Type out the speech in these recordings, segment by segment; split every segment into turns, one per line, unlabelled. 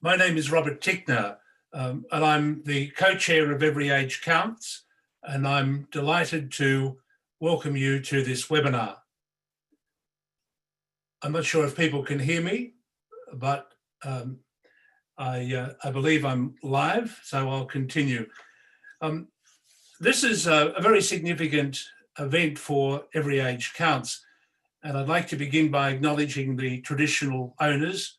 My name is Robert Tickner, and I'm the co-chair of Every Age Counts, and I'm delighted to welcome you to this webinar. I'm not sure if people can hear me, but I believe I'm live, so I'll continue. This is a very significant event for Every Age Counts, and I'd like to begin by acknowledging the traditional owners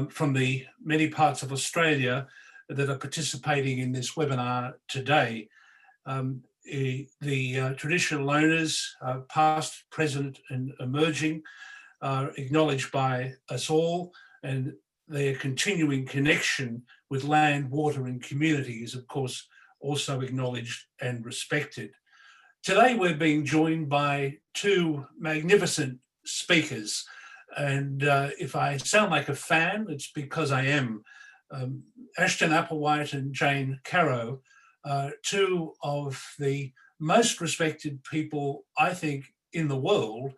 from the many parts of Australia that are participating in this webinar today. The traditional owners, past, present and emerging, are acknowledged by us all, and their continuing connection with land, water and community is of course also acknowledged and respected. Today we're being joined by two magnificent speakers, and if I sound like a fan, it's because I am. Ashton Applewhite and Caro, two of the most respected people, I think, in the world,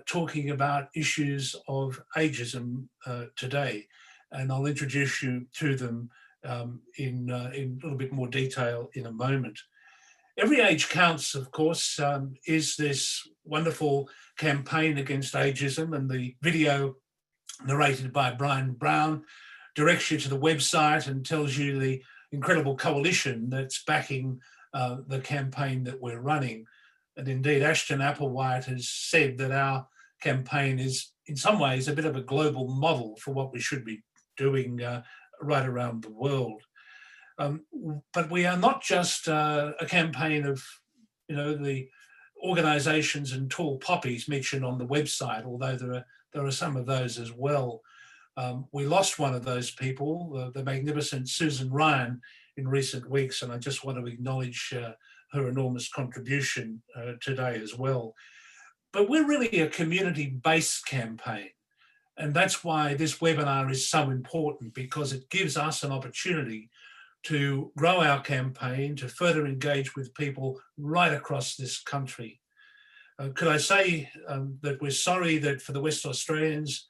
talking about issues of ageism today. And I'll introduce you to them in a little bit more detail in a moment. Every Age Counts, of course, is this wonderful campaign against ageism, and the video narrated by Brian Brown directs you to the website and tells you the incredible coalition that's backing the campaign that we're running. And indeed, Ashton Applewhite has said that our campaign is in some ways a bit of a global model for what we should be doing right around the world. But we are not just a campaign of, the organisations and tall poppies mentioned on the website, although there are some of those as well. We lost one of those people, the magnificent Susan Ryan, in recent weeks, and I just want to acknowledge her enormous contribution today as well. But we're really a community-based campaign, and that's why this webinar is so important, because it gives us an opportunity to grow our campaign, to further engage with people right across this country. Could I say that we're sorry that for the West Australians,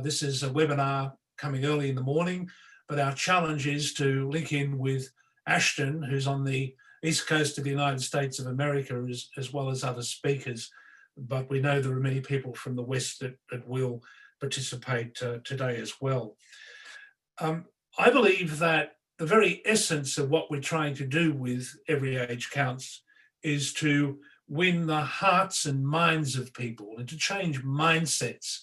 this is a webinar coming early in the morning, but our challenge is to link in with Ashton, who's on the East Coast of the United States of America, as well as other speakers. But we know there are many people from the West that will participate today as well. I believe that the very essence of what we're trying to do with Every Age Counts is to win the hearts and minds of people and to change mindsets.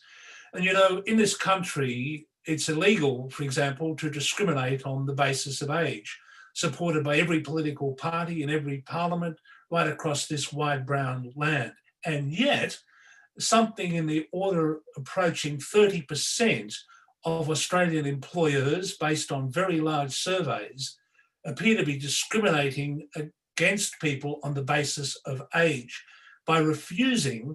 And in this country, it's illegal, for example, to discriminate on the basis of age, supported by every political party in every parliament right across this wide brown land. And yet, something in the order approaching 30% of Australian employers, based on very large surveys, appear to be discriminating against people on the basis of age by refusing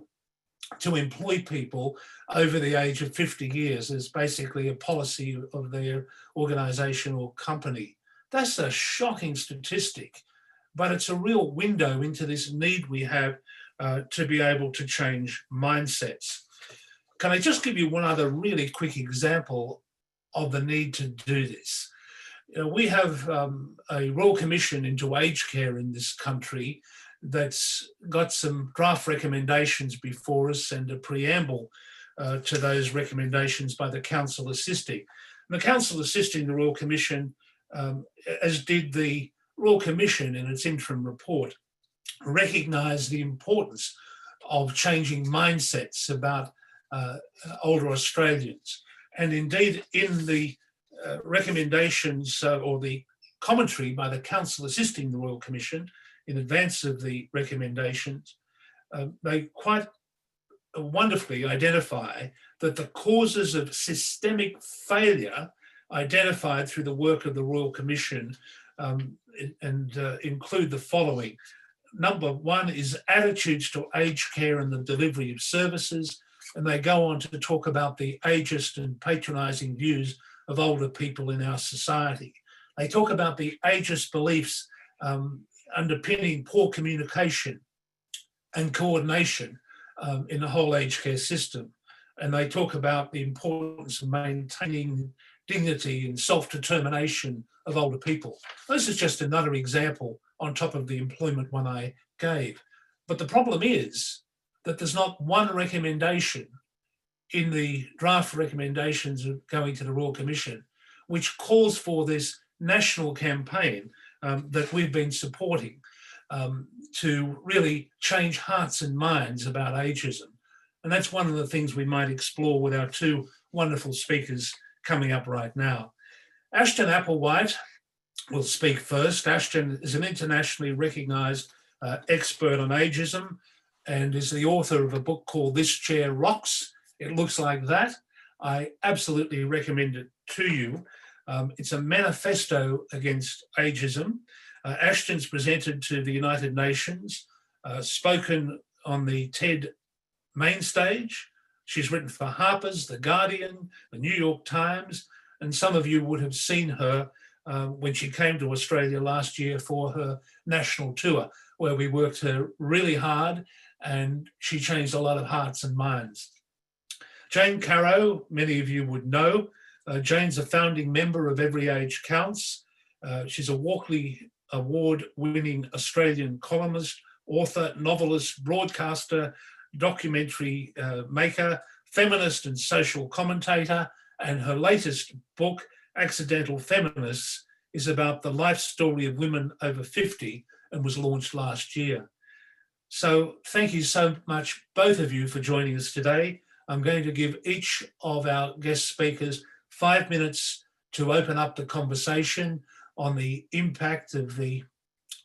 to employ people over the age of 50 years as basically a policy of their organisation or company. That's a shocking statistic, but it's a real window into this need we have to be able to change mindsets. Can I just give you one other really quick example of the need to do this? We have a Royal Commission into Aged Care in this country that's got some draft recommendations before us and a preamble to those recommendations by the Council Assisting. And the Council Assisting the Royal Commission, as did the Royal Commission in its interim report, recognised the importance of changing mindsets about older Australians. And indeed, in the recommendations or the commentary by the Council Assisting the Royal Commission in advance of the recommendations, they quite wonderfully identify that the causes of systemic failure identified through the work of the Royal Commission include the following. Number one is attitudes to aged care and the delivery of services. And they go on to talk about the ageist and patronising views of older people in our society. They talk about the ageist beliefs underpinning poor communication and coordination in the whole aged care system. And they talk about the importance of maintaining dignity and self-determination of older people. This is just another example on top of the employment one I gave. But the problem is that there's not one recommendation in the draft recommendations going to the Royal Commission which calls for this national campaign that we've been supporting to really change hearts and minds about ageism. And that's one of the things we might explore with our two wonderful speakers coming up right now. Ashton Applewhite will speak first. Ashton is an internationally recognised expert on ageism and is the author of a book called This Chair Rocks. It looks like that. I absolutely recommend it to you. It's a manifesto against ageism. Ashton's presented to the United Nations, spoken on the TED main stage. She's written for Harper's, The Guardian, the New York Times, and some of you would have seen her when she came to Australia last year for her national tour, where we worked her really hard and she changed a lot of hearts and minds. Jane Caro, many of you would know. Jane's a founding member of Every Age Counts. She's a Walkley Award-winning Australian columnist, author, novelist, broadcaster, documentary maker, feminist and social commentator, and her latest book, Accidental Feminists, is about the life story of women over 50 and was launched last year. So thank you so much, both of you, for joining us today. I'm going to give each of our guest speakers 5 minutes to open up the conversation on the impact of the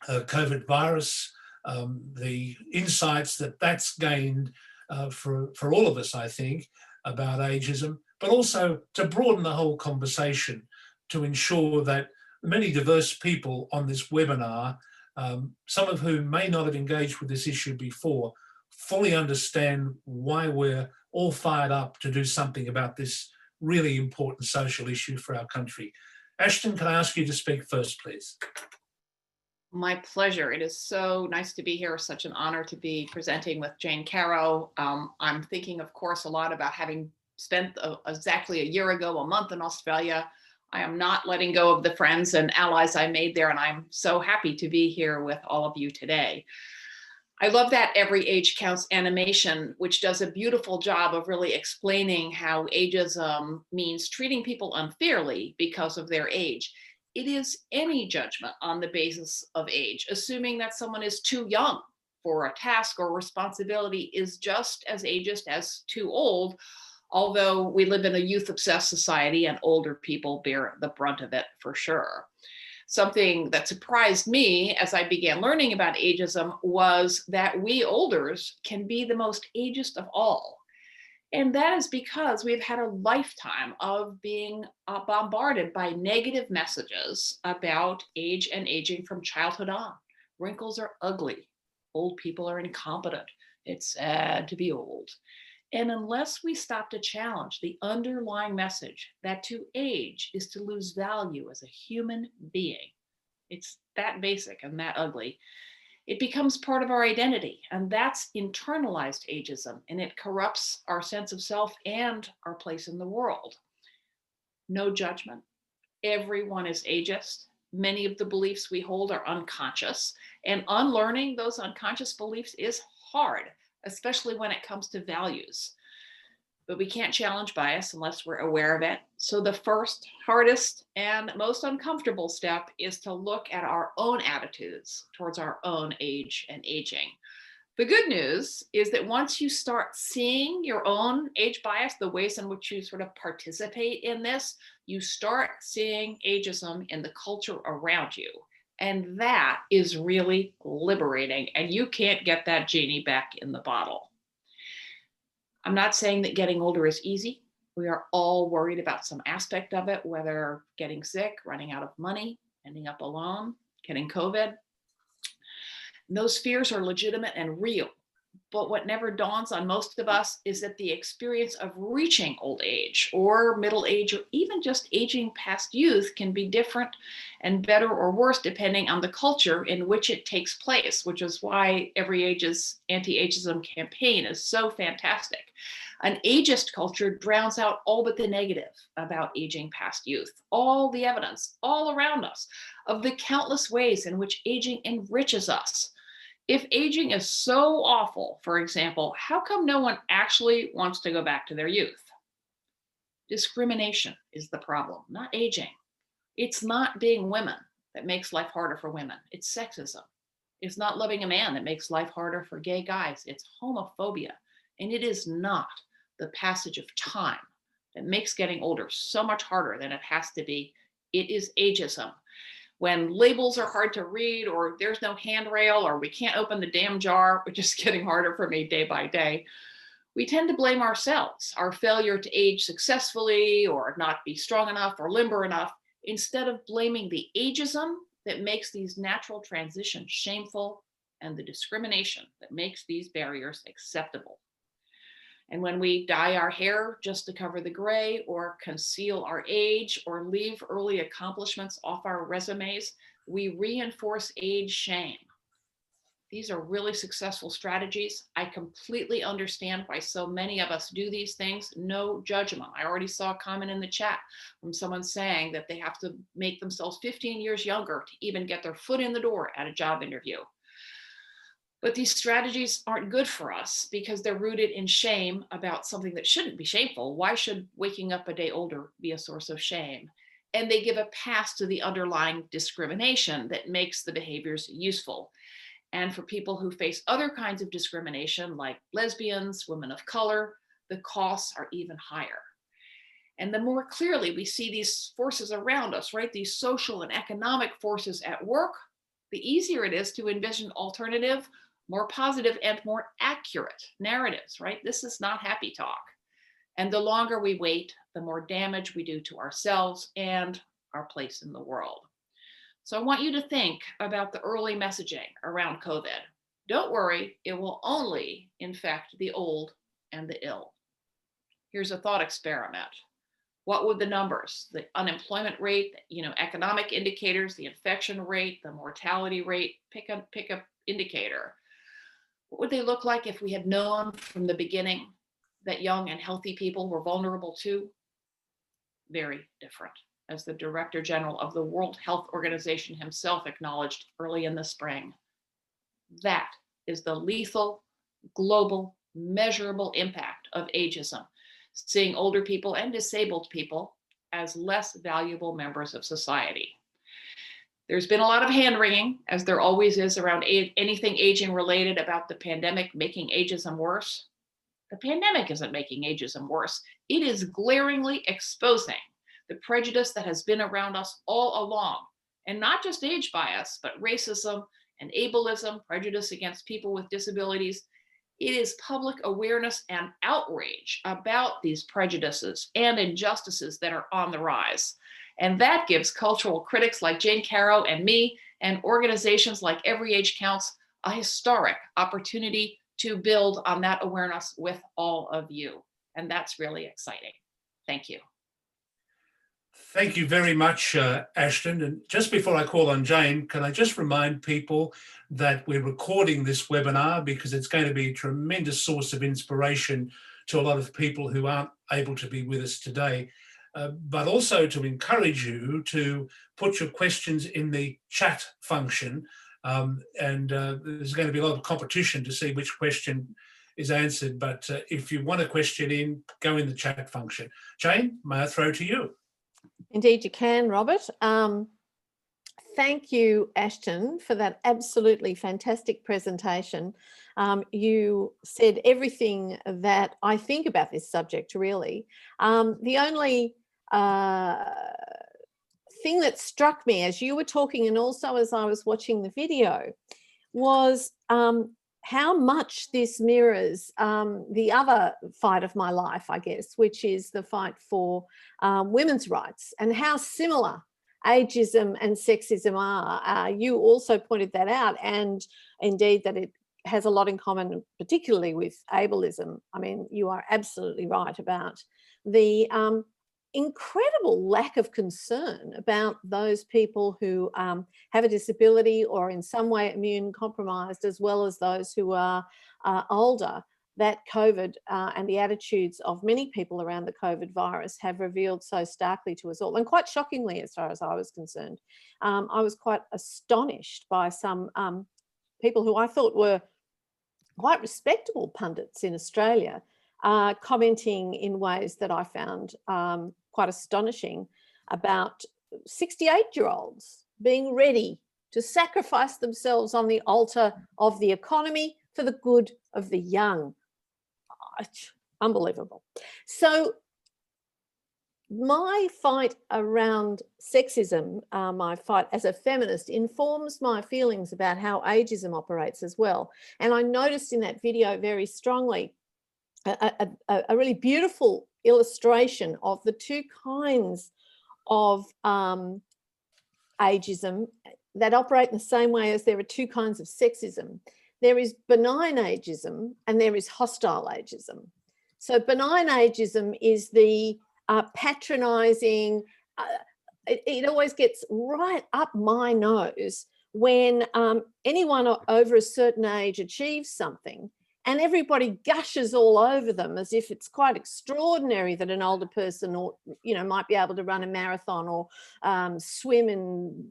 COVID virus, the insights that that's gained for all of us, I think, about ageism, but also to broaden the whole conversation to ensure that many diverse people on this webinar, some of whom may not have engaged with this issue before, fully understand why we're all fired up to do something about this really important social issue for our country. Ashton, can I ask you to speak first, please?
My pleasure. It is so nice to be here. Such an honor to be presenting with Jane Caro. I'm thinking, of course, a lot about having spent exactly a year ago, a month in Australia. I am not letting go of the friends and allies I made there, and I'm so happy to be here with all of you today. I love that Every Age Counts animation, which does a beautiful job of really explaining how ageism means treating people unfairly because of their age. It is any judgment on the basis of age, assuming that someone is too young for a task or responsibility is just as ageist as too old, although we live in a youth-obsessed society and older people bear the brunt of it for sure. Something that surprised me as I began learning about ageism was that we olders can be the most ageist of all. And that is because we've had a lifetime of being bombarded by negative messages about age and aging from childhood on. Wrinkles are ugly. Old people are incompetent. It's sad to be old. And unless we stop to challenge the underlying message that to age is to lose value as a human being, it's that basic and that ugly, it becomes part of our identity. And that's internalized ageism, and it corrupts our sense of self and our place in the world. No judgment. Everyone is ageist. Many of the beliefs we hold are unconscious, and unlearning those unconscious beliefs is hard, especially when it comes to values. But we can't challenge bias unless we're aware of it. So the first, hardest, and most uncomfortable step is to look at our own attitudes towards our own age and aging. The good news is that once you start seeing your own age bias, the ways in which you sort of participate in this, you start seeing ageism in the culture around you. And that is really liberating, and you can't get that genie back in the bottle. I'm not saying that getting older is easy. We are all worried about some aspect of it, whether getting sick, running out of money, ending up alone, getting COVID. And those fears are legitimate and real. But what never dawns on most of us is that the experience of reaching old age or middle age, or even just aging past youth, can be different and better or worse depending on the culture in which it takes place, which is why Every Age's anti-ageism campaign is so fantastic. An ageist culture drowns out all but the negative about aging past youth, all the evidence all around us of the countless ways in which aging enriches us. If aging is so awful, for example, how come no one actually wants to go back to their youth? Discrimination is the problem, not aging. It's not being women that makes life harder for women. It's sexism. It's not loving a man that makes life harder for gay guys. It's homophobia. And it is not the passage of time that makes getting older so much harder than it has to be. It is ageism. When labels are hard to read, or there's no handrail, or we can't open the damn jar, which is getting harder for me day by day, we tend to blame ourselves, our failure to age successfully, or not be strong enough or limber enough, instead of blaming the ageism that makes these natural transitions shameful and the discrimination that makes these barriers acceptable. And when we dye our hair just to cover the gray, or conceal our age, or leave early accomplishments off our resumes, we reinforce age shame. These are really successful strategies. I completely understand why so many of us do these things. No judgment. I already saw a comment in the chat from someone saying that they have to make themselves 15 years younger to even get their foot in the door at a job interview. But these strategies aren't good for us because they're rooted in shame about something that shouldn't be shameful. Why should waking up a day older be a source of shame? And they give a pass to the underlying discrimination that makes the behaviors useful. And for people who face other kinds of discrimination, like lesbians, women of color, the costs are even higher. And the more clearly we see these forces around us, right, these social and economic forces at work, the easier it is to envision alternative, more positive and more accurate narratives, right? This is not happy talk. And the longer we wait, the more damage we do to ourselves and our place in the world. So I want you to think about the early messaging around COVID. Don't worry, it will only infect the old and the ill. Here's a thought experiment. What would the numbers, the unemployment rate, economic indicators, the infection rate, the mortality rate, pick a indicator. What would they look like if we had known from the beginning that young and healthy people were vulnerable too? Very different, as the Director General of the World Health Organization himself acknowledged early in the spring. That is the lethal, global, measurable impact of ageism, seeing older people and disabled people as less valuable members of society. There's been a lot of hand wringing, as there always is around anything aging related, about the pandemic making ageism worse. The pandemic isn't making ageism worse. It is glaringly exposing the prejudice that has been around us all along, and not just age bias, but racism and ableism, prejudice against people with disabilities. It is public awareness and outrage about these prejudices and injustices that are on the rise. And that gives cultural critics like Jane Caro and me, and organizations like Every Age Counts, a historic opportunity to build on that awareness with all of you. And that's really exciting. Thank you.
Thank you very much, Ashton. And just before I call on Jane, can I just remind people that we're recording this webinar because it's going to be a tremendous source of inspiration to a lot of people who aren't able to be with us today, but also to encourage you to put your questions in the chat function. There's going to be a lot of competition to see which question is answered. But if you want a question in, go in the chat function. Jane, may I throw to you?
Indeed you can, Robert. Thank you, Ashton, for that absolutely fantastic presentation. You said everything that I think about this subject, really. The only thing that struck me as you were talking, and also as I was watching the video, was how much this mirrors the other fight of my life, I guess, which is the fight for women's rights, and how similar ageism and sexism are. You also pointed that out, and indeed that it has a lot in common, particularly with ableism. I mean, you are absolutely right about the incredible lack of concern about those people who have a disability or in some way immune compromised, as well as those who are older. that COVID and the attitudes of many people around the COVID virus have revealed so starkly to us all, and quite shockingly as far as I was concerned. I was quite astonished by some people who I thought were quite respectable pundits in Australia commenting in ways that I found quite astonishing about 68-year-olds being ready to sacrifice themselves on the altar of the economy for the good of the young. Unbelievable. So my fight around sexism, my fight as a feminist, informs my feelings about how ageism operates as well. And I noticed in that video very strongly a really beautiful illustration of the two kinds of ageism that operate in the same way as there are two kinds of sexism. There is benign ageism and there is hostile ageism. So benign ageism is the patronising, it always gets right up my nose when anyone over a certain age achieves something and everybody gushes all over them as if it's quite extraordinary that an older person, or might be able to run a marathon or swim in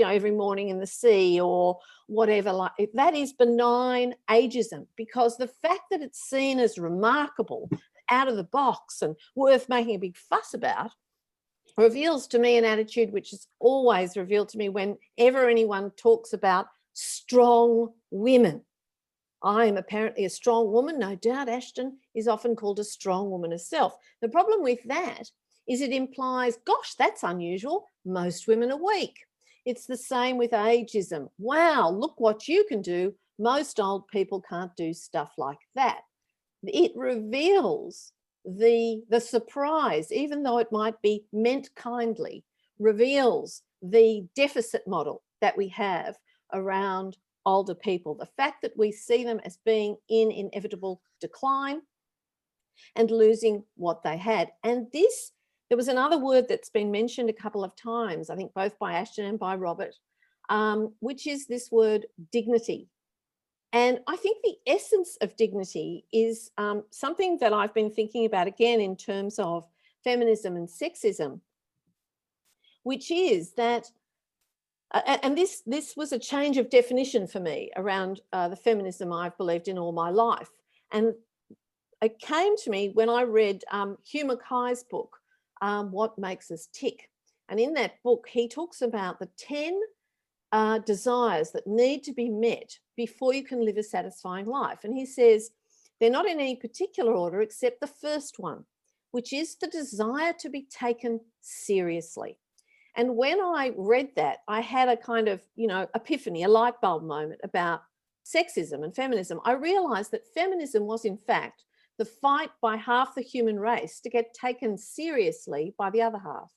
every morning in the sea or whatever. Like that is benign ageism, because the fact that it's seen as remarkable, out of the box and worth making a big fuss about, reveals to me an attitude which is always revealed to me whenever anyone talks about strong women. I am apparently a strong woman. No doubt Ashton is often called a strong woman herself. The problem with that is it implies, gosh, that's unusual. Most women are weak. It's the same with ageism. Wow, look what you can do. Most old people can't do stuff like that. It reveals the surprise, even though it might be meant kindly, reveals the deficit model that we have around older people. The fact that we see them as being in inevitable decline and losing what they had. And there was another word that's been mentioned a couple of times, I think both by Ashton and by Robert, which is this word dignity. And I think the essence of dignity is something that I've been thinking about again in terms of feminism and sexism, which is that, and this was a change of definition for me around the feminism I've believed in all my life. And it came to me when I read Hugh Mackay's book, What Makes Us Tick. And in that book, he talks about the 10 desires that need to be met before you can live a satisfying life. And he says they're not in any particular order except the first one, which is the desire to be taken seriously. And when I read that, I had a kind of, epiphany, a light bulb moment about sexism and feminism. I realized that feminism was, in fact, the fight by half the human race to get taken seriously by the other half.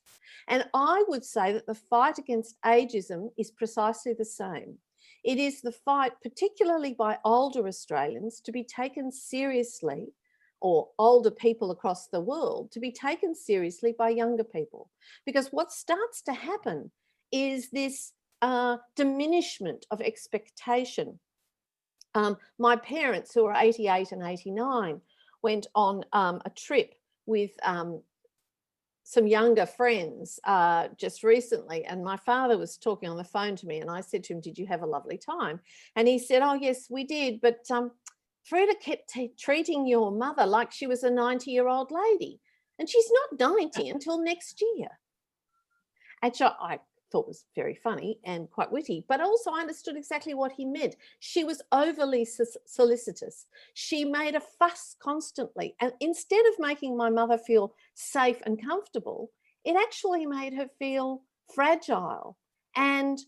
And I would say that the fight against ageism is precisely the same. It is the fight, particularly by older Australians, to be taken seriously, or older people across the world to be taken seriously by younger people. Because what starts to happen is this diminishment of expectation. My parents, who are 88 and 89, went on a trip with some younger friends just recently, and my father was talking on the phone to me, and I said to him, "Did you have a lovely time?" And he said, "Oh yes, we did, but Freda kept treating your mother like she was a 90-year-old lady, and she's not 90 until next year." And so I thought was very funny and quite witty, but also I understood exactly what he meant. She was overly solicitous. She made a fuss constantly. And instead of making my mother feel safe and comfortable, it actually made her feel fragile and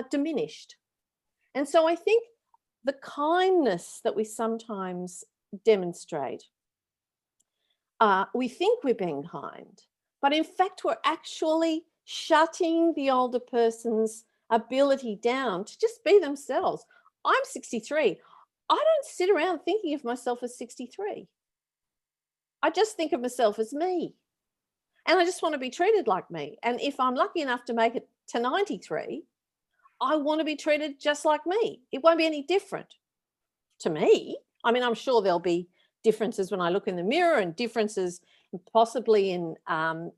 diminished. And so I think the kindness that we sometimes demonstrate, we think we're being kind, but in fact, we're actually shutting the older person's ability down to just be themselves. I'm 63. I don't sit around thinking of myself as 63. I just think of myself as me. And I just want to be treated like me. And if I'm lucky enough to make it to 93, I want to be treated just like me. It won't be any different to me. I mean, I'm sure there'll be differences when I look in the mirror and differences possibly in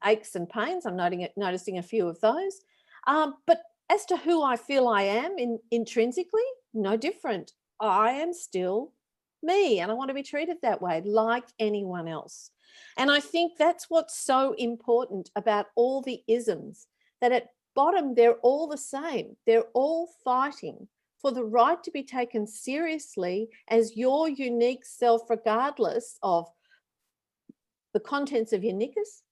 aches and pains. I'm noticing a few of those. But as to who I feel I am intrinsically, no different. I am still me, and I want to be treated that way like anyone else. And I think that's what's so important about all the isms, that at bottom, they're all the same. They're all fighting for the right to be taken seriously as your unique self, regardless of the contents of your knickers,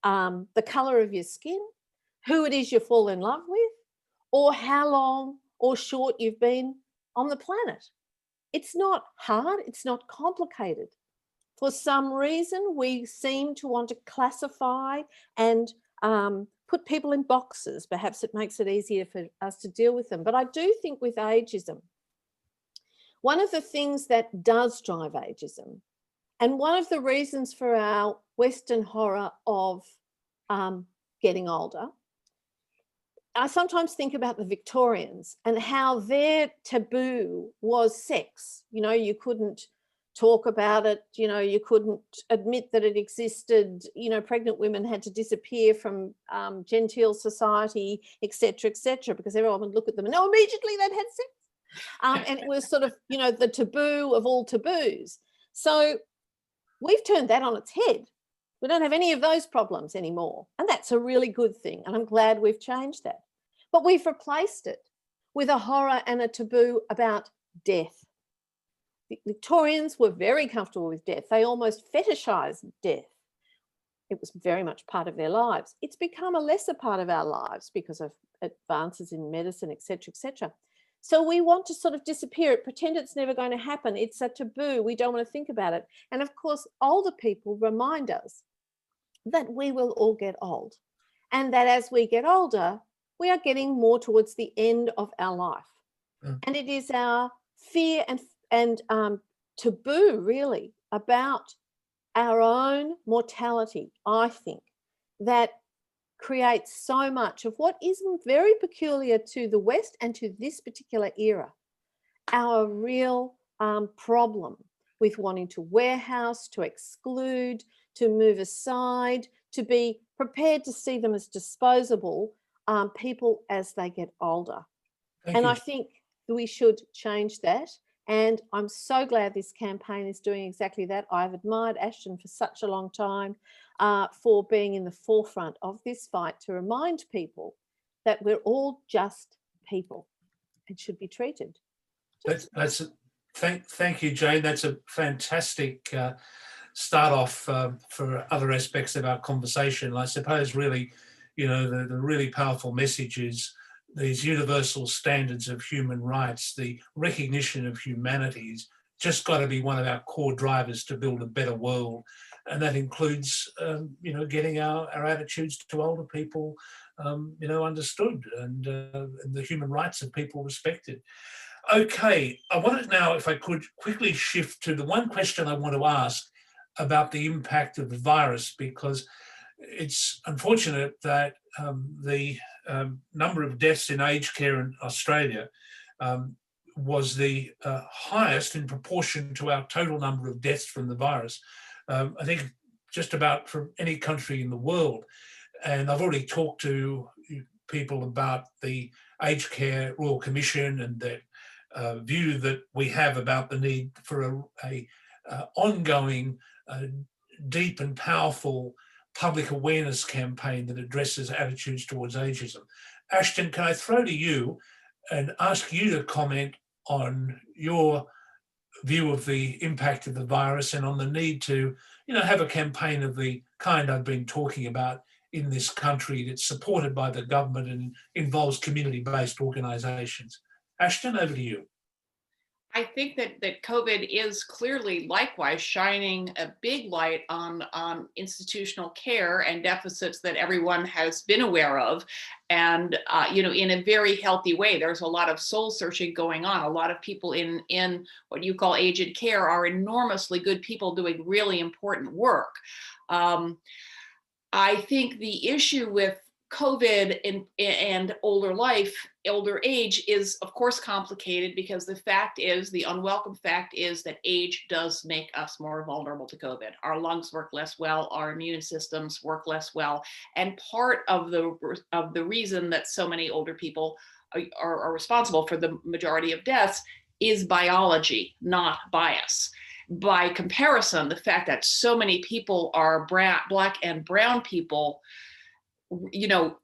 the colour of your skin, who it is you fall in love with, or how long or short you've been on the planet. It's not hard, it's not complicated. For some reason, we seem to want to classify and put people in boxes. Perhaps it makes it easier for us to deal with them. But I do think with ageism, one of the things that does drive ageism, and one of the reasons for our Western horror of getting older, I sometimes think about the Victorians and how their taboo was sex. You know, you couldn't talk about it, you know, you couldn't admit that it existed, you know, pregnant women had to disappear from genteel society, etc., because everyone would look at them and know immediately they'd had sex. And it was sort of, you know, the taboo of all taboos. So we've turned that on its head. We don't have any of those problems anymore. And that's a really good thing. And I'm glad we've changed that. But we've replaced it with a horror and a taboo about death. The Victorians were very comfortable with death. They almost fetishized death. It was very much part of their lives. It's become a lesser part of our lives because of advances in medicine, etc. So we want to sort of disappear it, pretend it's never going to happen. It's a taboo. We don't want to think about it. And of course, older people remind us that we will all get old, and that as we get older, we are getting more towards the end of our life. And it is our fear and taboo, really, about our own mortality, I think, that creates so much of what is very peculiar to the West and to this particular era. Our real problem with wanting to warehouse, to exclude, to move aside, to be prepared to see them as disposable people as they get older. And I think we should change that. And I'm so glad this campaign is doing exactly that. I've admired Ashton for such a long time for being in the forefront of this fight to remind people that we're all just people and should be treated.
Thank you, Jane. That's a fantastic start off for other aspects of our conversation. I suppose really, you know, the really powerful message is these universal standards of human rights, the recognition of humanity is just got to be one of our core drivers to build a better world. And that includes, you know, getting our attitudes to older people, you know, understood, and the human rights of people respected. Okay, I wanted now, if I could quickly shift to the one question I want to ask about the impact of the virus, because it's unfortunate that the number of deaths in aged care in Australia was the highest in proportion to our total number of deaths from the virus. I think just about from any country in the world. And I've already talked to people about the Aged Care Royal Commission and the view that we have about the need for a ongoing, deep and powerful public awareness campaign that addresses attitudes towards ageism. Ashton, can I throw to you and ask you to comment on your view of the impact of the virus and on the need to, you know, have a campaign of the kind I've been talking about in this country that's supported by the government and involves community-based organisations. Ashton, over to you.
I think that COVID is clearly likewise shining a big light on institutional care and deficits that everyone has been aware of. And, you know, in a very healthy way. There's a lot of soul searching going on. A lot of people in what you call aged care are enormously good people doing really important work. I think the issue with COVID and older age is of course complicated, because the unwelcome fact is that age does make us more vulnerable to COVID. Our lungs work less well, our immune systems work less well. And part of the reason that so many older people are responsible for the majority of deaths is biology, not bias. By comparison, the fact that so many people are Black and brown people,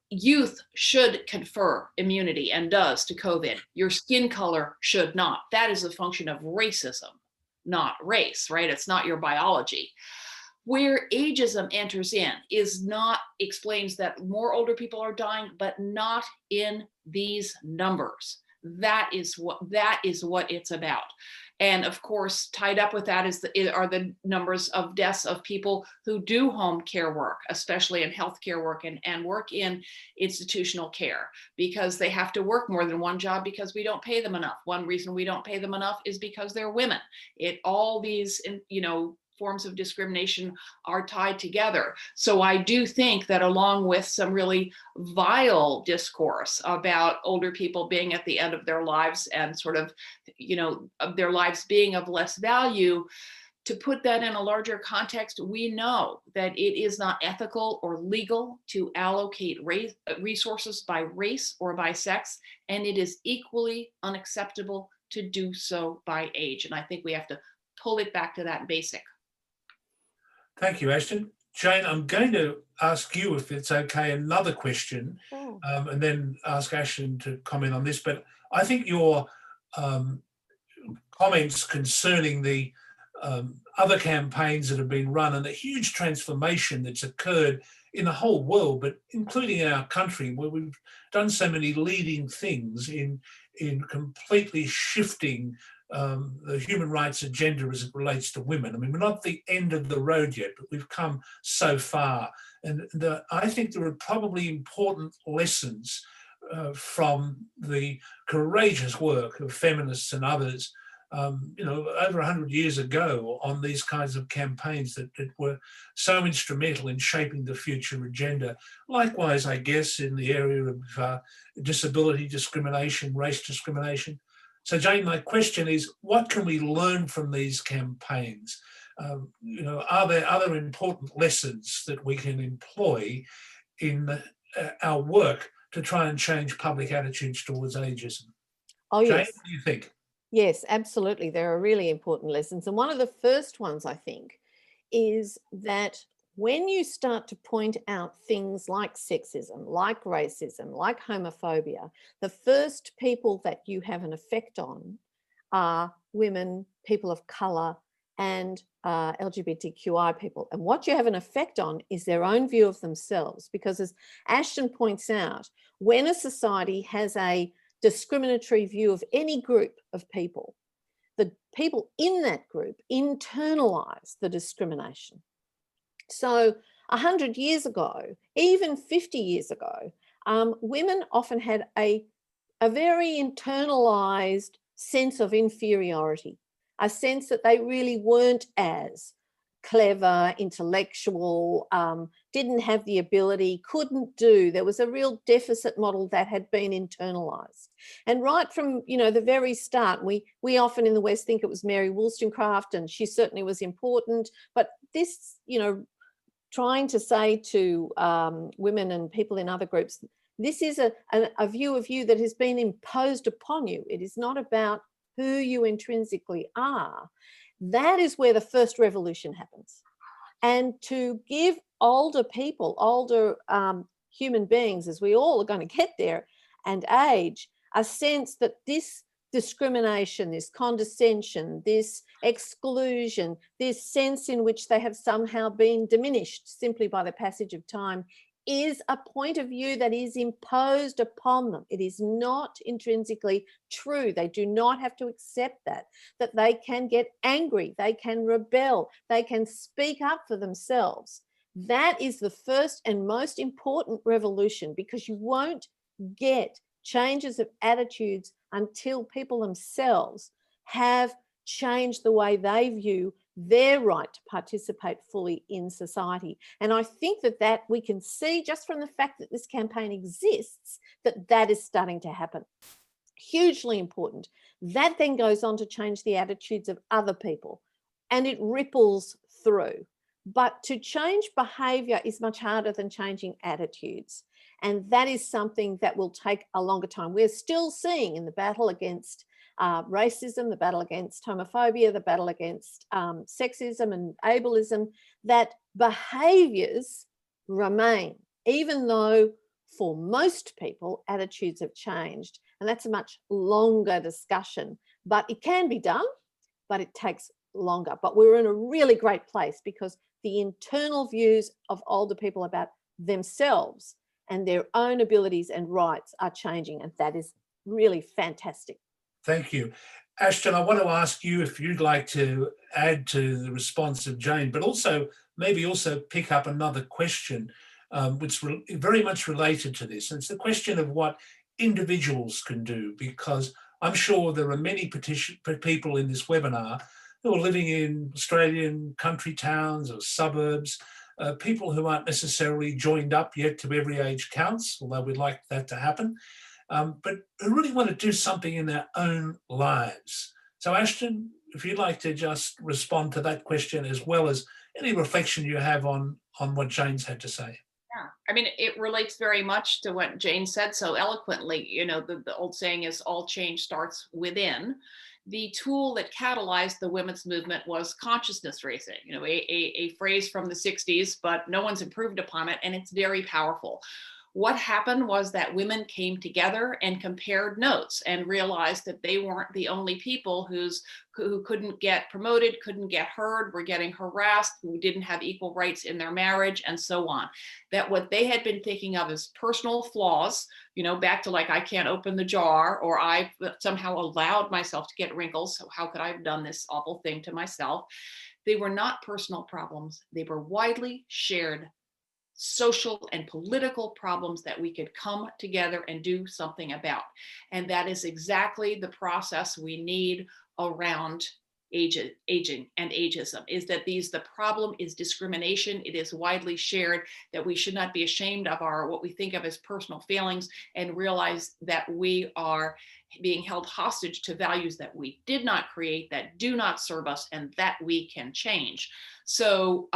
youth should confer immunity and does to COVID. Your skin color should not. That is a function of racism, not race, right? It's not your biology. Where ageism enters in explains that more older people are dying, but not in these numbers. That is what it's about. And of course, tied up with that are the numbers of deaths of people who do home care work, especially in healthcare work and work in institutional care, because they have to work more than one job because we don't pay them enough. One reason we don't pay them enough is because they're women. All these, forms of discrimination are tied together. So I do think that, along with some really vile discourse about older people being at the end of their lives and sort of, of their lives being of less value, to put that in a larger context, we know that it is not ethical or legal to allocate resources by race or by sex, and it is equally unacceptable to do so by age. And I think we have to pull it back to that basic.
Thank you, Ashton. Jane, I'm going to ask you, if it's okay, another question, and then ask Ashton to comment on this. But I think your comments concerning the other campaigns that have been run and the huge transformation that's occurred in the whole world, but including our country, where we've done so many leading things in completely shifting the human rights agenda as it relates to women. I mean, we're not at the end of the road yet, but we've come so far. And I think there are probably important lessons from the courageous work of feminists and others, over 100 years ago, on these kinds of campaigns that were so instrumental in shaping the future agenda. Likewise, I guess, in the area of disability discrimination, race discrimination. So, Jane, my question is, what can we learn from these campaigns? Are there other important lessons that we can employ in our work to try and change public attitudes towards ageism?
Oh,
Jane,
yes.
what do you think?
Yes, absolutely. There are really important lessons. And one of the first ones, I think, is that when you start to point out things like sexism, like racism, like homophobia, the first people that you have an effect on are women, people of colour, and LGBTQI people. And what you have an effect on is their own view of themselves. Because as Ashton points out, when a society has a discriminatory view of any group of people, the people in that group internalize the discrimination. So 100 years ago, even 50 years ago, women often had a very internalized sense of inferiority, a sense that they really weren't as clever, intellectual, didn't have the ability, couldn't do. There was a real deficit model that had been internalized. And right from, the very start, we often in the West think it was Mary Wollstonecraft, and she certainly was important. But this, trying to say to women and people in other groups, this is a view of you that has been imposed upon you. It is not about who you intrinsically are. That is where the first revolution happens. And to give older people, older human beings, as we all are going to get there and age, a sense that this discrimination, this condescension, this exclusion, this sense in which they have somehow been diminished simply by the passage of time, is a point of view that is imposed upon them. It is not intrinsically true. They do not have to accept that they can get angry, they can rebel, they can speak up for themselves. That is the first and most important revolution, because you won't get changes of attitudes until people themselves have change the way they view their right to participate fully in society. And I think that we can see just from the fact that this campaign exists, that is starting to happen. Hugely important. That then goes on to change the attitudes of other people, and it ripples through. But to change behaviour is much harder than changing attitudes. And that is something that will take a longer time. We're still seeing in the battle against racism, the battle against homophobia, the battle against sexism and ableism, that behaviours remain, even though for most people attitudes have changed. And that's a much longer discussion, but it can be done, but it takes longer. But we're in a really great place because the internal views of older people about themselves and their own abilities and rights are changing, and that is really fantastic.
Thank you. Ashton, I want to ask you if you'd like to add to the response of Jane, but also maybe also pick up another question which is very much related to this. And it's the question of what individuals can do, because I'm sure there are many people in this webinar who are living in Australian country towns or suburbs, people who aren't necessarily joined up yet to Every Age Counts, although we'd like that to happen, but who really want to do something in their own lives. So Ashton, if you'd like to just respond to that question, as well as any reflection you have on what Jane's had to say.
Yeah, I mean, it relates very much to what Jane said so eloquently. You know, the old saying is all change starts within. The tool that catalyzed the women's movement was consciousness raising, you know, a phrase from the 60s, but no one's improved upon it, and it's very powerful. What happened was that women came together and compared notes and realized that they weren't the only people who couldn't get promoted, couldn't get heard, were getting harassed, who didn't have equal rights in their marriage, and so on. That what they had been thinking of as personal flaws, you know, back to like, I can't open the jar, or I somehow allowed myself to get wrinkles, so how could I have done this awful thing to myself? They were not personal problems. They were widely shared social and political problems that we could come together and do something about. And that is exactly the process we need around aging and ageism, is that the problem is discrimination. It is widely shared, that we should not be ashamed of what we think of as personal failings, and realize that we are being held hostage to values that we did not create, that do not serve us, and that we can change. So,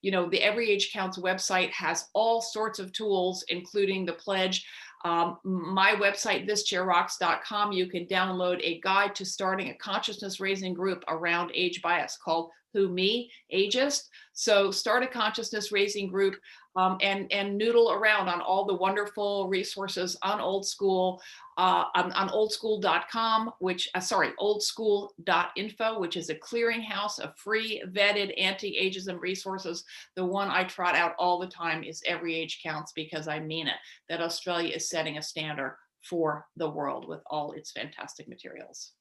you know, the Every Age Counts website has all sorts of tools, including the pledge. My website, thischairrocks.com, you can download a guide to starting a consciousness raising group around age bias called Who Me, Ageist. So start a consciousness raising group and noodle around on all the wonderful resources on Old School, on oldschool.com, oldschool.info, which is a clearinghouse of free vetted anti-ageism resources. The one I trot out all the time is Every Age Counts, because I mean it, that Australia is setting a standard for the world with all its fantastic materials.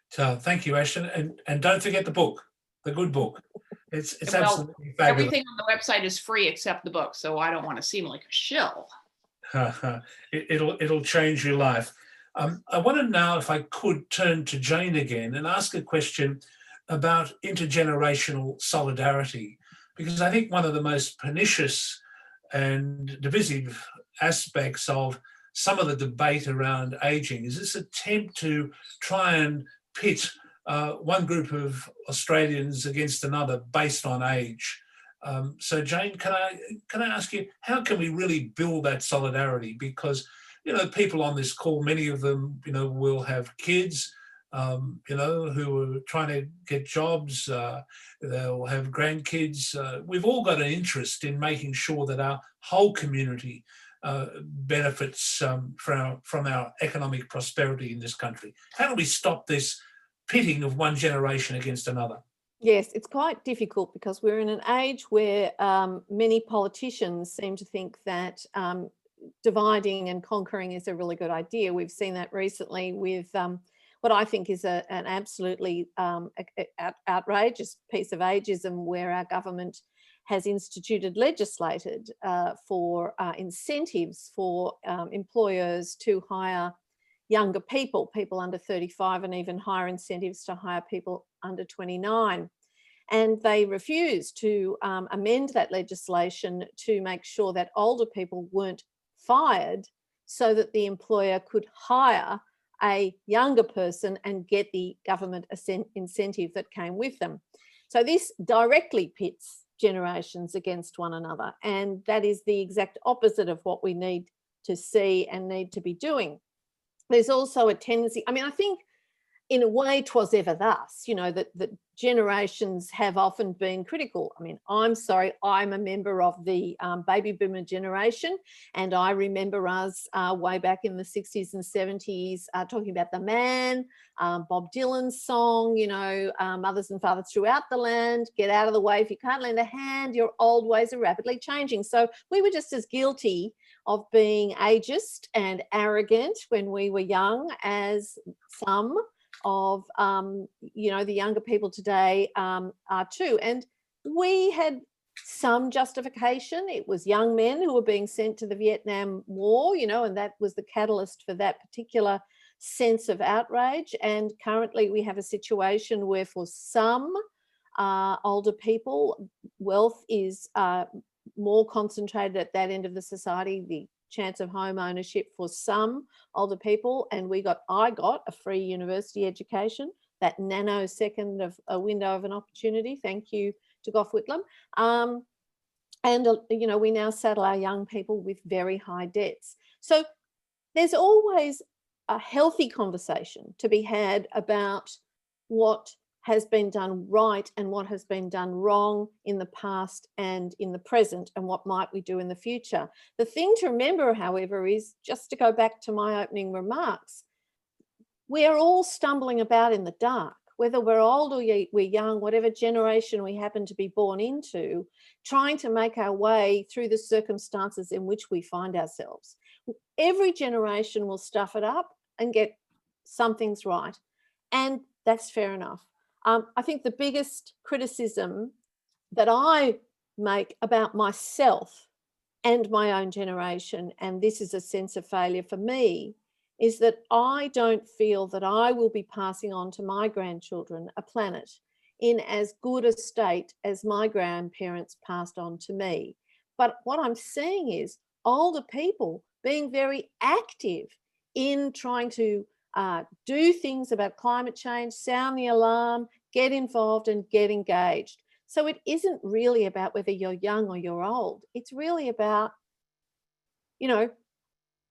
So thank you, Ashton. And don't forget the book, the good book. It's
Well,
absolutely fabulous.
everything on the website is free except the book, so I don't want to seem like a shill.
It'll change your life. I want to now, if I could, turn to Jane again and ask a question about intergenerational solidarity, because I think one of the most pernicious and divisive aspects of some of the debate around aging is this attempt to try and pit one group of Australians against another based on age. So Jane, can I ask you, how can we really build that solidarity? Because, you know, people on this call, many of them, you know, will have kids, you know, who are trying to get jobs, they'll have grandkids. We've all got an interest in making sure that our whole community benefits from our economic prosperity in this country. How do we stop this pitting of one generation against another?
Yes, it's quite difficult because we're in an age where many politicians seem to think that dividing and conquering is a really good idea. We've seen that recently with what I think is an absolutely outrageous piece of ageism, where our government has legislated for incentives for employers to hire younger people, people under 35, and even higher incentives to hire people under 29. And they refused to amend that legislation to make sure that older people weren't fired so that the employer could hire a younger person and get the government incentive that came with them. So this directly pits generations against one another, and that is the exact opposite of what we need to see and need to be doing. There's also a tendency, I mean, I think in a way 'twas ever thus, you know, that generations have often been critical. I mean, I'm sorry, I'm a member of the baby boomer generation, and I remember us way back in the 60s and 70s talking about the man, Bob Dylan's song, you know, mothers and fathers throughout the land, get out of the way. If you can't lend a hand, your old ways are rapidly changing. So we were just as guilty of being ageist and arrogant when we were young as some of you know, the younger people today are too. And we had some justification. It was young men who were being sent to the Vietnam War, you know, and that was the catalyst for that particular sense of outrage. And currently we have a situation where for some older people, wealth is more concentrated at that end of the society, the chance of home ownership for some older people, and I got a free university education, that nanosecond of a window of an opportunity, thank you to Gough Whitlam. And you know, we now saddle our young people with very high debts. So there's always a healthy conversation to be had about what has been done right and what has been done wrong in the past and in the present, and what might we do in the future. The thing to remember, however, is, just to go back to my opening remarks, we're all stumbling about in the dark, whether we're old or we're young, whatever generation we happen to be born into, trying to make our way through the circumstances in which we find ourselves. Every generation will stuff it up and get some things right, and that's fair enough. I think the biggest criticism that I make about myself and my own generation, and this is a sense of failure for me, is that I don't feel that I will be passing on to my grandchildren a planet in as good a state as my grandparents passed on to me. But what I'm seeing is older people being very active in trying to do things about climate change, sound the alarm, get involved and get engaged. So it isn't really about whether you're young or you're old. It's really about, you know,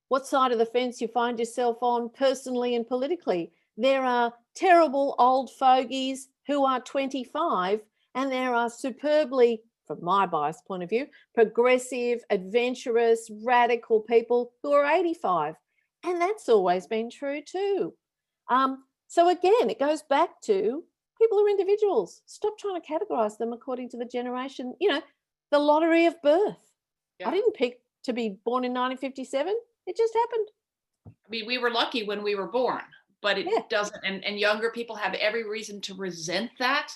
what side of the fence you find yourself on personally and politically. There are terrible old fogies who are 25, and there are superbly, from my biased point of view, progressive, adventurous, radical people who are 85. And that's always been true too. So again, it goes back to people are individuals. Stop trying to categorize them according to the generation, you know, the lottery of birth. Yeah. I didn't pick to be born in 1957. It just happened.
I mean, we were lucky when we were born, but it doesn't, and younger people have every reason to resent that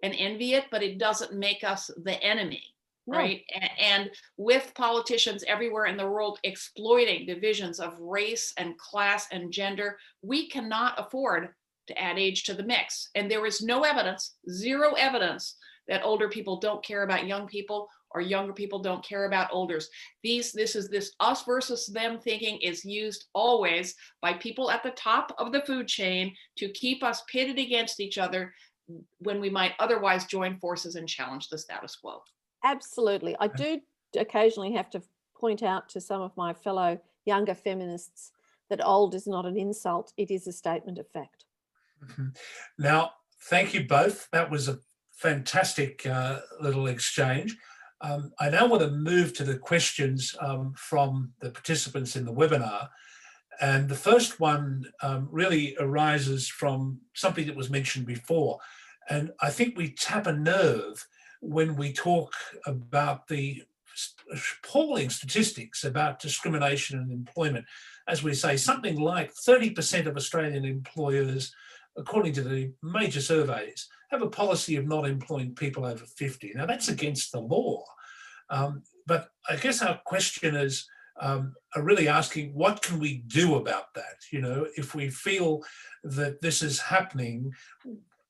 and envy it, but it doesn't make us the enemy. No. Right. And with politicians everywhere in the world exploiting divisions of race and class and gender, we cannot afford to add age to the mix. And there is no evidence, zero evidence, that older people don't care about young people or younger people don't care about olders. This us versus them thinking is used always by people at the top of the food chain to keep us pitted against each other when we might otherwise join forces and challenge the status quo.
Absolutely. I do occasionally have to point out to some of my fellow younger feminists that old is not an insult. It is a statement of fact.
Mm-hmm. Now, thank you both. That was a fantastic little exchange. I now want to move to the questions from the participants in the webinar. And the first one really arises from something that was mentioned before. And I think we tap a nerve when we talk about the appalling statistics about discrimination in employment. As we say, something like 30% of Australian employers, according to the major surveys, have a policy of not employing people over 50. Now, that's against the law. But I guess our question is, are really asking, what can we do about that? You know, if we feel that this is happening,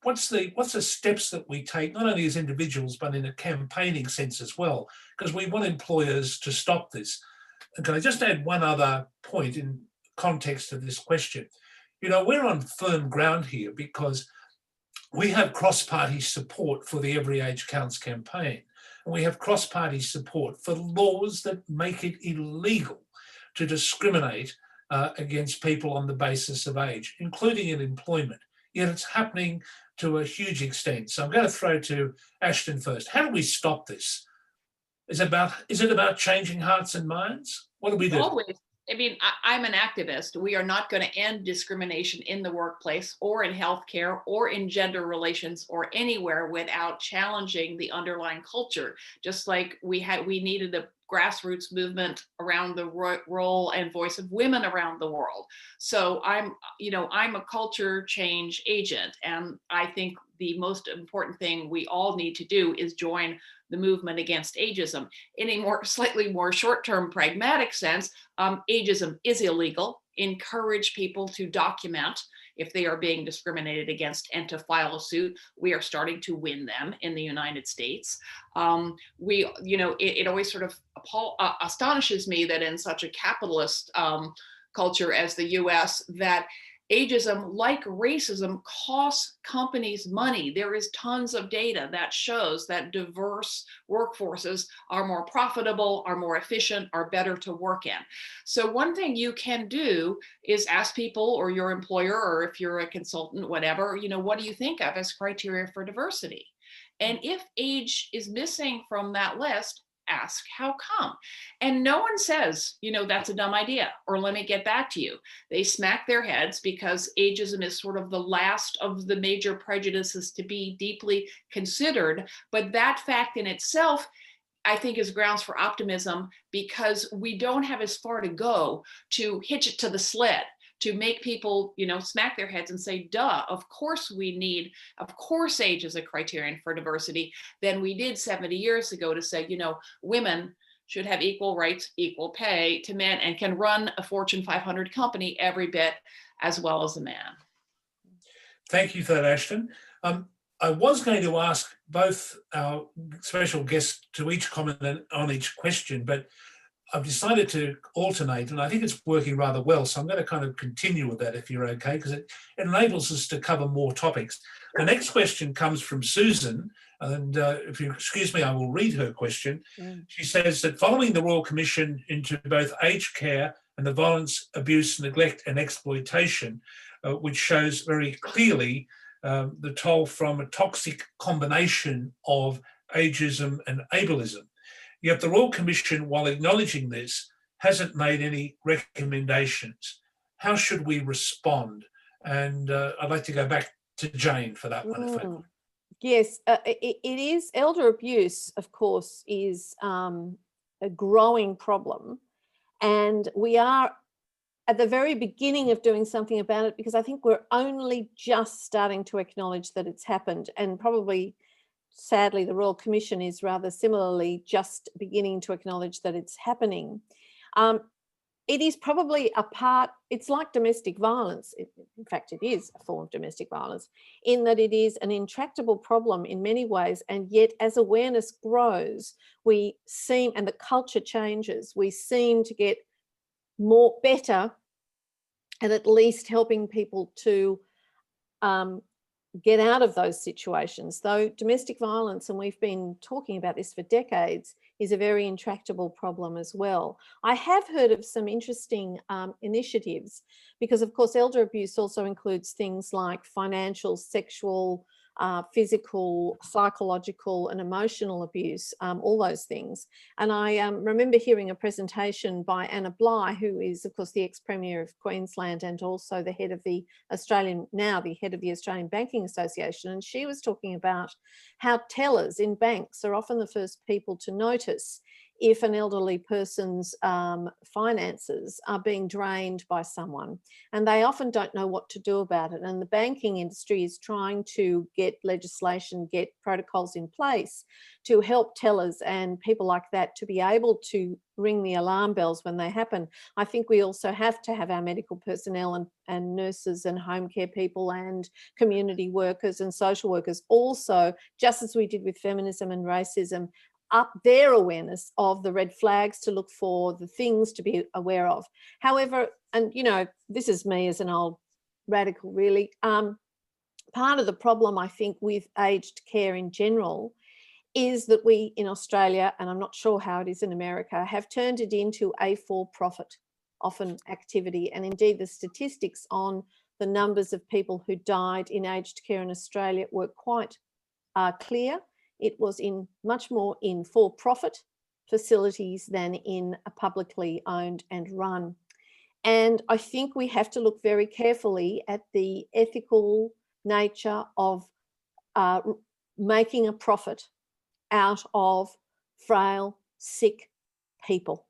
what's the steps that we take, not only as individuals, but in a campaigning sense as well, because we want employers to stop this. And can I just add one other point in context of this question? You know, we're on firm ground here because we have cross-party support for the Every Age Counts campaign. And we have cross-party support for laws that make it illegal to discriminate against people on the basis of age, including in employment. Yet it's happening to a huge extent. So I'm going to throw to Ashton first. How do we stop this? Is it about changing hearts and minds? What do we do?
Always. I mean, I'm an activist. We are not going to end discrimination in the workplace or in healthcare or in gender relations or anywhere without challenging the underlying culture. Just like we needed a grassroots movement around the role and voice of women around the world. So I'm a culture change agent, and I think the most important thing we all need to do is join the movement against ageism. In a slightly more short-term pragmatic sense, ageism is illegal. Encourage people to document if they are being discriminated against and to file a suit. We are starting to win them in the United States. It always sort of astonishes me that in such a capitalist culture as the US, that ageism, like racism, costs companies money. There is tons of data that shows that diverse workforces are more profitable, are more efficient, are better to work in. So one thing you can do is ask people or your employer, or if you're a consultant, whatever, what do you think of as criteria for diversity? And if age is missing from that list, ask how come. And no one says, that's a dumb idea, or let me get back to you. They smack their heads because ageism is sort of the last of the major prejudices to be deeply considered. But that fact in itself, I think, is grounds for optimism, because we don't have as far to go to hitch it to the sled, to make people, smack their heads and say, duh, of course age is a criterion for diversity, than we did 70 years ago to say, women should have equal rights, equal pay to men, and can run a Fortune 500 company every bit as well as a man.
Thank you for that, Ashton. I was going to ask both our special guests to each comment on each question, but I've decided to alternate, and I think it's working rather well. So I'm going to kind of continue with that, if you're okay, because it enables us to cover more topics. The next question comes from Susan, and if you excuse me, I will read her question. She says that following the Royal Commission into both aged care and the violence, abuse, neglect and exploitation, which shows very clearly the toll from a toxic combination of ageism and ableism. Yet the Royal Commission, while acknowledging this, hasn't made any recommendations. How should we respond? And I'd like to go back to Jane for that one. If I could.
Yes, it is. Elder abuse, of course, is a growing problem. And we are at the very beginning of doing something about it, because I think we're only just starting to acknowledge that it's happened, and probably, sadly, the Royal Commission is rather similarly just beginning to acknowledge that it's happening. It is probably it's like domestic violence. In fact, it is a form of domestic violence, in that it is an intractable problem in many ways. And yet, as awareness grows, and the culture changes, we seem to get better at least helping people to get out of those situations. Though domestic violence, and we've been talking about this for decades, is a very intractable problem as well. I have heard of some interesting initiatives, because of course elder abuse also includes things like financial, sexual, physical, psychological and emotional abuse, all those things. And I remember hearing a presentation by Anna Bligh, who is of course the ex-Premier of Queensland and also the head of the Australian Banking Association. And she was talking about how tellers in banks are often the first people to notice if an elderly person's finances are being drained by someone, and they often don't know what to do about it. And the banking industry is trying to get legislation, get protocols in place to help tellers and people like that to be able to ring the alarm bells when they happen. I think we also have to have our medical personnel and nurses and home care people and community workers and social workers also, just as we did with feminism and racism, up their awareness of the red flags to look for, the things to be aware of. However, and you know, this is me as an old radical really, part of the problem I think with aged care in general is that we in Australia, and I'm not sure how it is in America, have turned it into a for-profit often activity. And indeed the statistics on the numbers of people who died in aged care in Australia were quite clear. It was much more in for-profit facilities than in a publicly owned and run. And I think we have to look very carefully at the ethical nature of making a profit out of frail, sick people.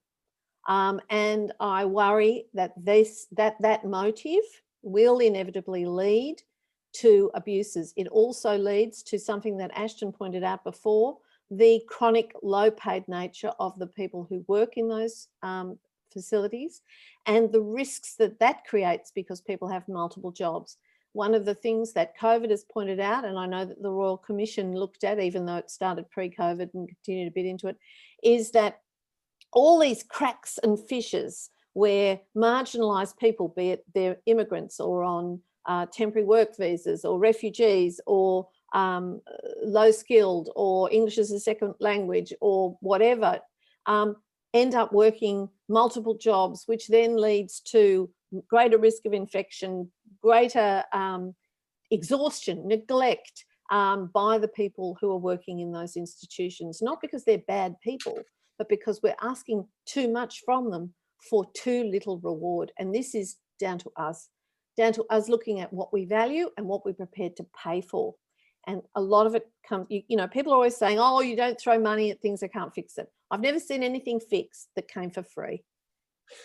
And I worry that that motive will inevitably lead to abuses. It also leads to something that Ashton pointed out before, the chronic low-paid nature of the people who work in those facilities and the risks that that creates because people have multiple jobs. One of the things that COVID has pointed out, and I know that the Royal Commission looked at, even though it started pre-COVID and continued a bit into it, is that all these cracks and fissures where marginalised people, be it they're immigrants or on temporary work visas or refugees or low skilled or English as a second language or whatever, end up working multiple jobs, which then leads to greater risk of infection, greater exhaustion, neglect by the people who are working in those institutions, not because they're bad people, but because we're asking too much from them for too little reward. And this is down to us looking at what we value and what we're prepared to pay for. And a lot of it comes, you know, people are always saying, oh, you don't throw money at things that can't fix it. I've never seen anything fixed that came for free.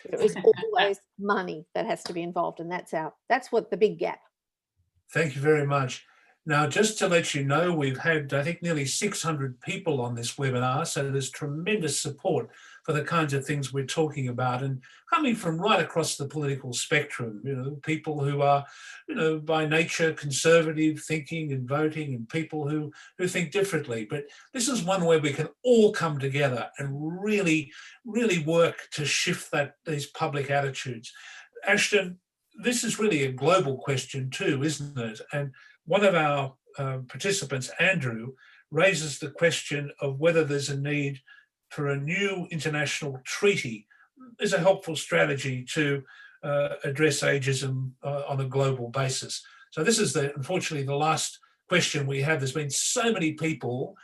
There is always money that has to be involved, and that's what the big gap.
Thank you very much. Now, just to let you know, we've had, I think, nearly 600 people on this webinar, so there's tremendous support for the kinds of things we're talking about, and coming from right across the political spectrum, you know, people who are, you know, by nature conservative thinking and voting, and people who think differently. But this is one where we can all come together and really, really work to shift these public attitudes. Ashton, this is really a global question too, isn't it? And one of our participants, Andrew, raises the question of whether there's a need for a new international treaty as a helpful strategy to address ageism on a global basis. So this is unfortunately the last question we have. There's been so many people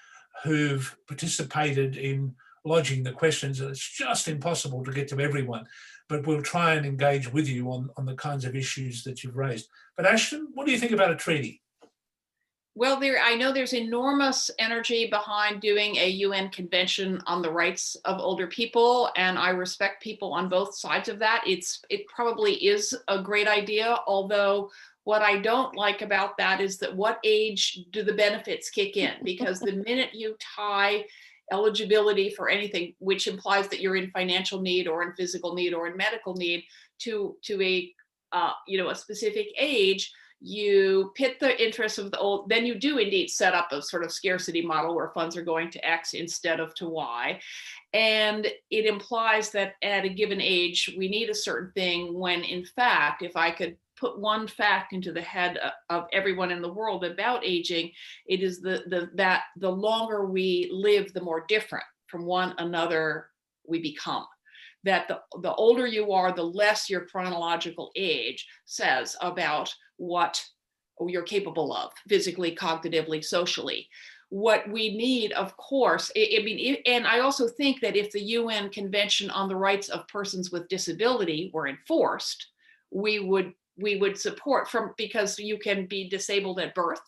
who've participated in lodging the questions, and it's just impossible to get to everyone. But we'll try and engage with you on the kinds of issues that you've raised. But Ashton, what do you think about a treaty?
Well, I know there's enormous energy behind doing a UN convention on the rights of older people, and I respect people on both sides of that. It probably is a great idea, although what I don't like about that is that what age do the benefits kick in? Because the minute you tie eligibility for anything, which implies that you're in financial need or in physical need or in medical need, to a a specific age, you pit the interests of the old, then you do indeed set up a sort of scarcity model where funds are going to X instead of to Y. And it implies that at a given age, we need a certain thing, when in fact, if I could put one fact into the head of everyone in the world about aging, it is that the longer we live, the more different from one another we become. That the older you are, the less your chronological age says about what you're capable of physically, cognitively, socially. What we need, of course, and I also think that if the UN Convention on the Rights of Persons with Disability were enforced, we would support, because you can be disabled at birth,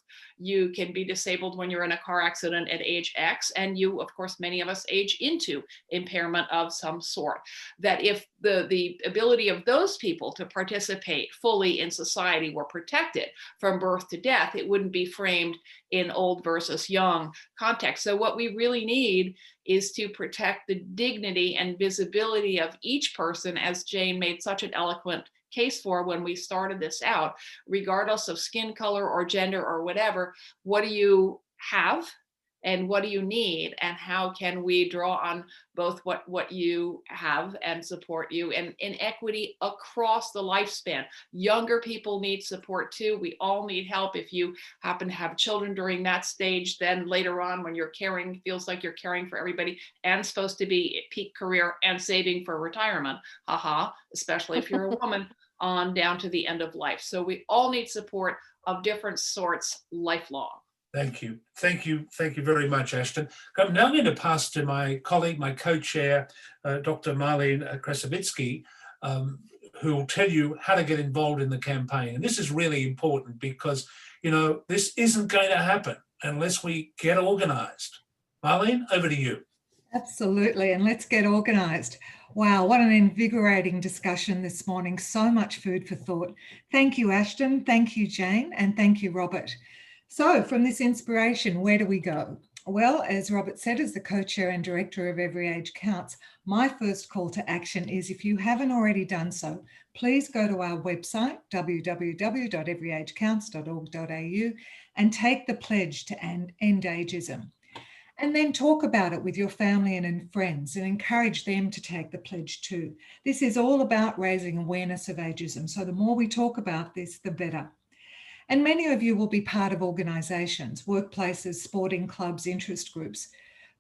you can be disabled when you're in a car accident at age X, and you, of course, many of us age into impairment of some sort. That if the ability of those people to participate fully in society were protected from birth to death, it wouldn't be framed in old versus young context. So what we really need is to protect the dignity and visibility of each person, as Jane made such an eloquent case for when we started this out, regardless of skin color or gender or whatever. What do you have and what do you need, and how can we draw on both what you have and support you, and in equity across the lifespan. Younger people need support too. We all need help. If you happen to have children during that stage, then later on when you're caring, feels like you're caring for everybody and supposed to be at peak career and saving for retirement, especially if you're a woman, on down to the end of life. So we all need support of different sorts lifelong.
Thank you. Thank you. Thank you very much, Ashton. I'm now going to pass to my colleague, my co-chair, Dr. Marlene Krasavitsky, who will tell you how to get involved in the campaign. And this is really important because, you know, this isn't going to happen unless we get organized. Marlene, over to you.
Absolutely. And let's get organized. Wow, what an invigorating discussion this morning. So much food for thought. Thank you, Ashton. Thank you, Jane. And thank you, Robert. So from this inspiration, where do we go? Well, as Robert said, as the co-chair and director of Every Age Counts, my first call to action is, if you haven't already done so, please go to our website, www.everyagecounts.org.au, and take the pledge to end ageism. And then talk about it with your family and friends and encourage them to take the pledge too. This is all about raising awareness of ageism. So the more we talk about this, the better. And many of you will be part of organisations, workplaces, sporting clubs, interest groups.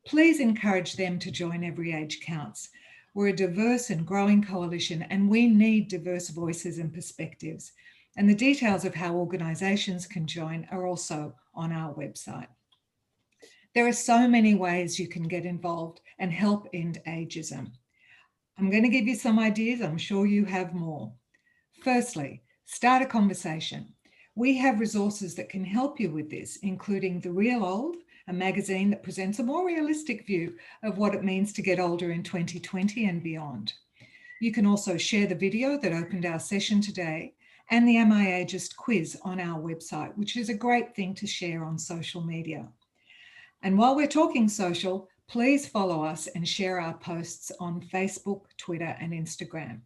Please encourage them to join Every Age Counts. We're a diverse and growing coalition, and we need diverse voices and perspectives. And the details of how organisations can join are also on our website. There are so many ways you can get involved and help end ageism. I'm going to give you some ideas. I'm sure you have more. Firstly, start a conversation. We have resources that can help you with this, including The Real Old, a magazine that presents a more realistic view of what it means to get older in 2020 and beyond. You can also share the video that opened our session today and the Am I Ageist quiz on our website, which is a great thing to share on social media. And while we're talking social, please follow us and share our posts on Facebook, Twitter, and Instagram.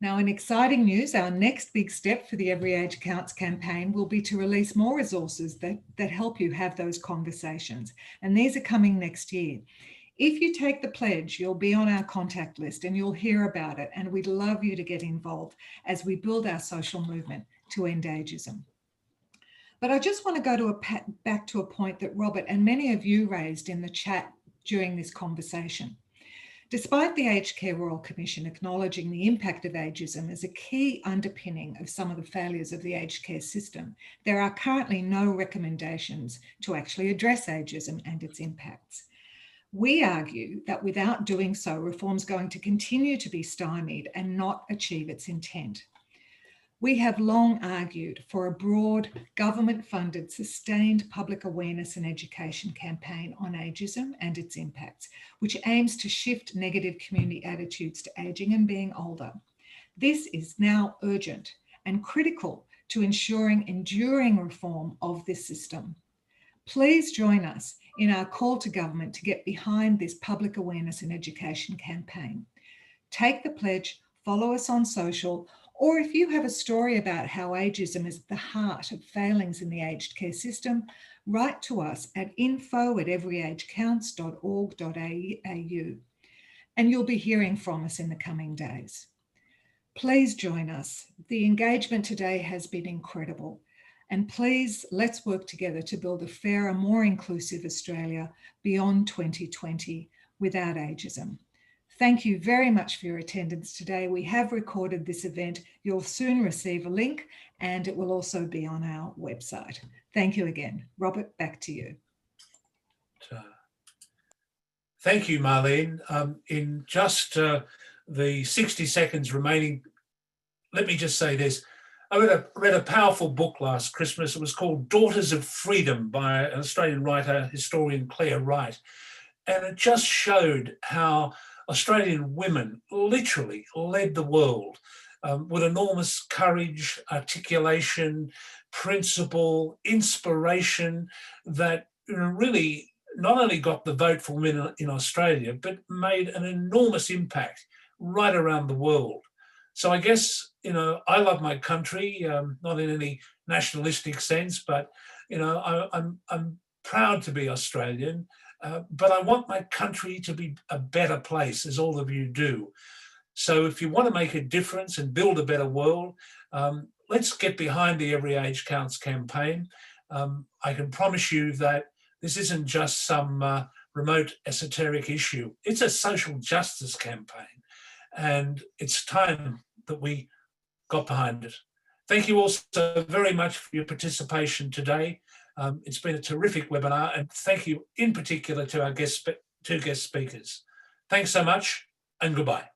Now, in exciting news, our next big step for the Every Age Counts campaign will be to release more resources that help you have those conversations. And these are coming next year. If you take the pledge, you'll be on our contact list and you'll hear about it. And we'd love you to get involved as we build our social movement to end ageism. But I just want to go back to a point that Robert and many of you raised in the chat during this conversation. Despite the Aged Care Royal Commission acknowledging the impact of ageism as a key underpinning of some of the failures of the aged care system, there are currently no recommendations to actually address ageism and its impacts. We argue that without doing so, reform's going to continue to be stymied and not achieve its intent. We have long argued for a broad, government-funded, sustained public awareness and education campaign on ageism and its impacts, which aims to shift negative community attitudes to ageing and being older. This is now urgent and critical to ensuring enduring reform of this system. Please join us in our call to government to get behind this public awareness and education campaign. Take the pledge, follow us on social, or if you have a story about how ageism is at the heart of failings in the aged care system, write to us at info@everyagecounts.org.au, and you'll be hearing from us in the coming days. Please join us. The engagement today has been incredible. And please, let's work together to build a fairer, more inclusive Australia beyond 2020 without ageism. Thank you very much for your attendance today. We have recorded this event. You'll soon receive a link and it will also be on our website. Thank you again. Robert, back to you.
Thank you, Marlene. In just the 60 seconds remaining, let me just say this. I read a powerful book last Christmas. It was called Daughters of Freedom by an Australian writer, historian Claire Wright. And it just showed how Australian women literally led the world with enormous courage, articulation, principle, inspiration that really not only got the vote for women in Australia, but made an enormous impact right around the world. So I guess, I love my country, not in any nationalistic sense, but, I'm proud to be Australian, but I want my country to be a better place, as all of you do. So if you want to make a difference and build a better world, let's get behind the Every Age Counts campaign. I can promise you that this isn't just some remote esoteric issue. It's a social justice campaign, and it's time that we got behind it. Thank you all so very much for your participation today. It's been a terrific webinar, and thank you in particular to our two guest speakers. Thanks so much, and goodbye.